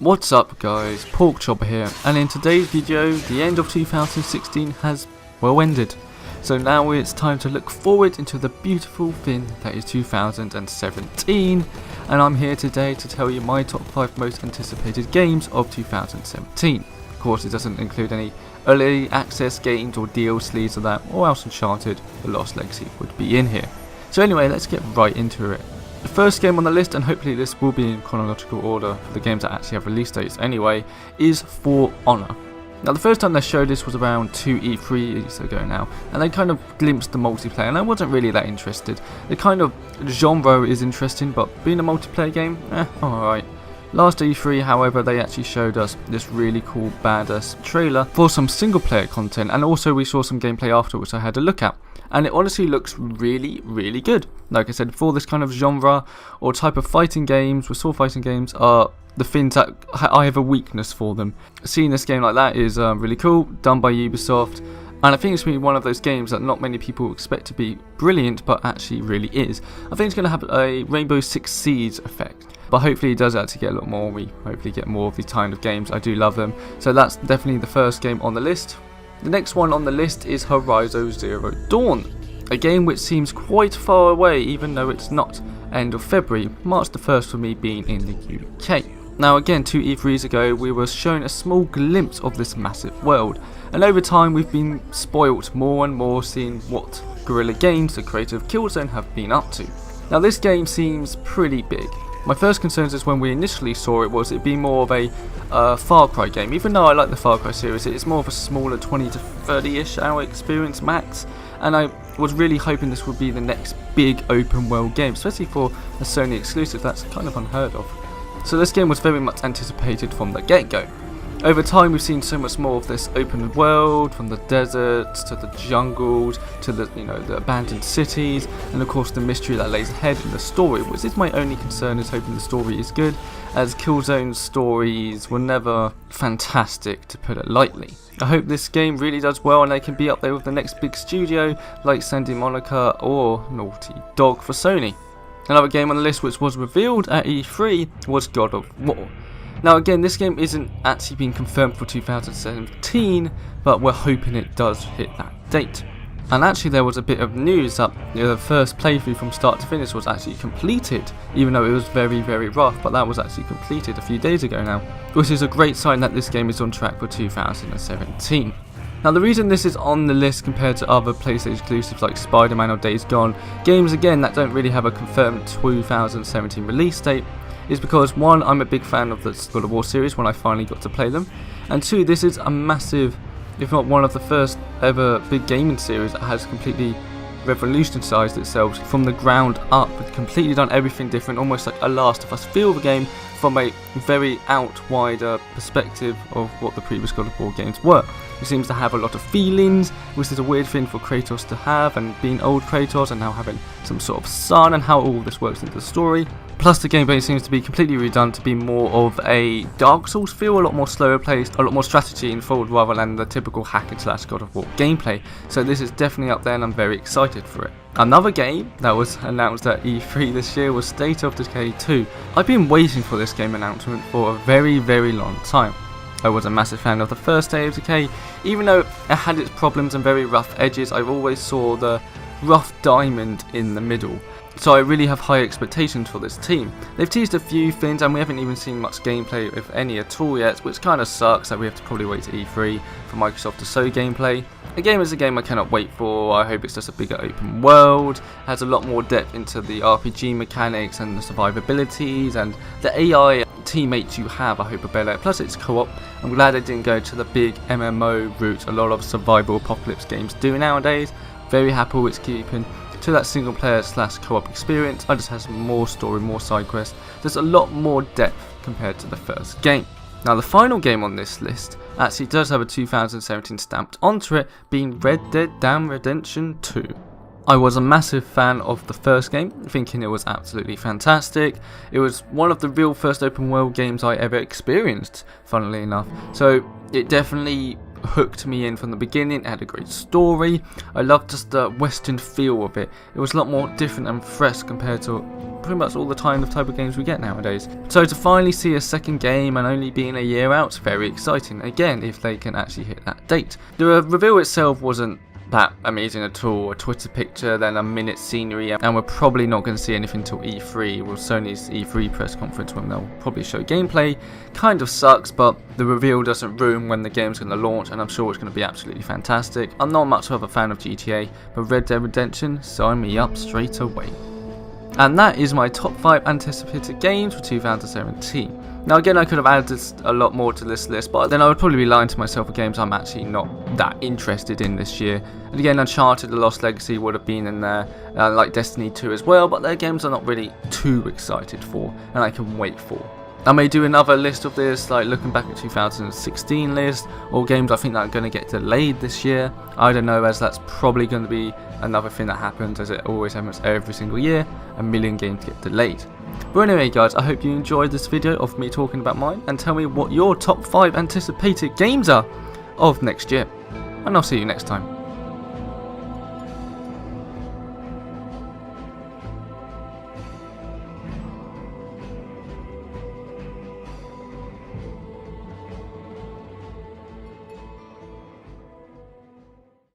What's up guys, Porkchopper here, and in today's video, the end of 2016 has well ended. So now it's time to look forward into the beautiful thing that is 2017, and I'm here today to tell you my top 5 most anticipated games of 2017. Of course, it doesn't include any early access games or DLCs or that, or else Uncharted: The Lost Legacy would be in here. So anyway, let's get right into it. The first game on the list, and hopefully this will be in chronological order for the games that actually have release dates anyway, is For Honor. Now the first time they showed this was around 2 E3s ago now, and they kind of glimpsed the multiplayer, and I wasn't really that interested. The kind of genre is interesting, but being a multiplayer game, alright. Last E3, however, they actually showed us this really cool badass trailer for some single player content, and also we saw some gameplay after which I had a look at. And it honestly looks really good. Like I said, for this kind of genre or type of fighting games, with sword fighting games, are the things that I have a weakness for them. Seeing this game like that is really cool, done by Ubisoft, and I think it's going to be one of those games that not many people expect to be brilliant, but actually really is. I think it's going to have a Rainbow Six Siege effect, but hopefully it does actually get a lot more. We hopefully get more of these kind of games. I do love them, so that's definitely the first game on the list. The next one on the list is Horizon Zero Dawn, a game which seems quite far away even though it's not. End of February, March the 1st for me being in the UK. Now again, 2 E3s ago we were shown a small glimpse of this massive world, and over time we've been spoilt more and more seeing what Guerrilla Games, the creator of Killzone, have been up to. Now this game seems pretty big. My first concerns is when we initially saw it was it being more of a Far Cry game. Even though I like the Far Cry series, it's more of a smaller 20 to 30-ish hour experience max, and I was really hoping this would be the next big open world game, especially for a Sony exclusive. That's kind of unheard of. So this game was very much anticipated from the get-go. Over time we've seen so much more of this open world, from the deserts to the jungles to the the abandoned cities, and of course the mystery that lays ahead in the story, which is my only concern, is hoping the story is good, as Killzone's stories were never fantastic, to put it lightly. I hope this game really does well and they can be up there with the next big studio like Santa Monica or Naughty Dog for Sony. Another game on the list which was revealed at E3 was God of War. Now again, this game isn't actually being confirmed for 2017, but we're hoping it does hit that date. And actually there was a bit of news that the first playthrough from start to finish was actually completed, even though it was very rough, but that was actually completed a few days ago now, which is a great sign that this game is on track for 2017. Now the reason this is on the list compared to other PlayStation exclusives like Spider-Man or Days Gone, games again that don't really have a confirmed 2017 release date, is because 1, I'm a big fan of the God of War series when I finally got to play them, and 2, this is a massive, if not one of the first ever big gaming series that has completely revolutionised itself from the ground up. It's completely done everything different, almost like a Last of Us feel of a game from a very wider perspective of what the previous God of War games were. It seems to have a lot of feelings, which is a weird thing for Kratos to have, and being old Kratos and now having some sort of son, and how all this works into the story. Plus the gameplay seems to be completely redone to be more of a Dark Souls feel, a lot more slower paced, a lot more strategy involved rather than the typical hack and slash God of War gameplay. So this is definitely up there and I'm very excited for it. Another game that was announced at E3 this year was State of Decay 2. I've been waiting for this game announcement for a very long time. I was a massive fan of the first State of Decay, even though it had its problems and very rough edges. I always saw the rough diamond in the middle. So I really have high expectations for this team. They've teased a few things and we haven't even seen much gameplay, if any at all yet, which kind of sucks that we have to probably wait to E3 for Microsoft to show gameplay. The game is a game I cannot wait for. I hope it's just a bigger open world, has a lot more depth into the RPG mechanics and the survivabilities, and the AI teammates you have I hope are better. Plus it's co-op. I'm glad they didn't go to the big MMO route a lot of survival apocalypse games do nowadays. Very happy it's keeping to that single player slash co-op experience. I just has more story, more side quests. There's a lot more depth compared to the first game. Now the final game on this list actually does have a 2017 stamped onto it, being Red Dead Redemption 2. I was a massive fan of the first game, thinking it was absolutely fantastic. It was one of the real first open world games I ever experienced, funnily enough. So it definitely hooked me in from the beginning. It had a great story. I loved just the western feel of it. It was a lot more different and fresh compared to pretty much all the time the type of games we get nowadays. So to finally see a second game and only being a year out, very exciting. Again, if they can actually hit that date. The reveal itself wasn't that amazing at all. A Twitter picture, then a minute scenery, and we're probably not going to see anything until E3, well, Sony's E3 press conference, when they'll probably show gameplay. Kind of sucks, but the reveal doesn't ruin when the game's going to launch, and I'm sure it's going to be absolutely fantastic. I'm not much of a fan of GTA, but Red Dead Redemption, sign me up straight away. And that is my top 5 anticipated games for 2017. Now again, I could have added a lot more to this list, but then I would probably be lying to myself for games I'm actually not that interested in this year. And again, Uncharted The Lost Legacy would have been in there, like Destiny 2 as well, but they're games I'm not really too excited for, and I can wait for. I may do another list of this, like looking back at 2016 list, or games I think that are going to get delayed this year. I don't know, as that's probably going to be another thing that happens, as it always happens every single year. A million games get delayed. But anyway guys, I hope you enjoyed this video of me talking about mine, and tell me what your top 5 anticipated games are of next year. And I'll see you next time.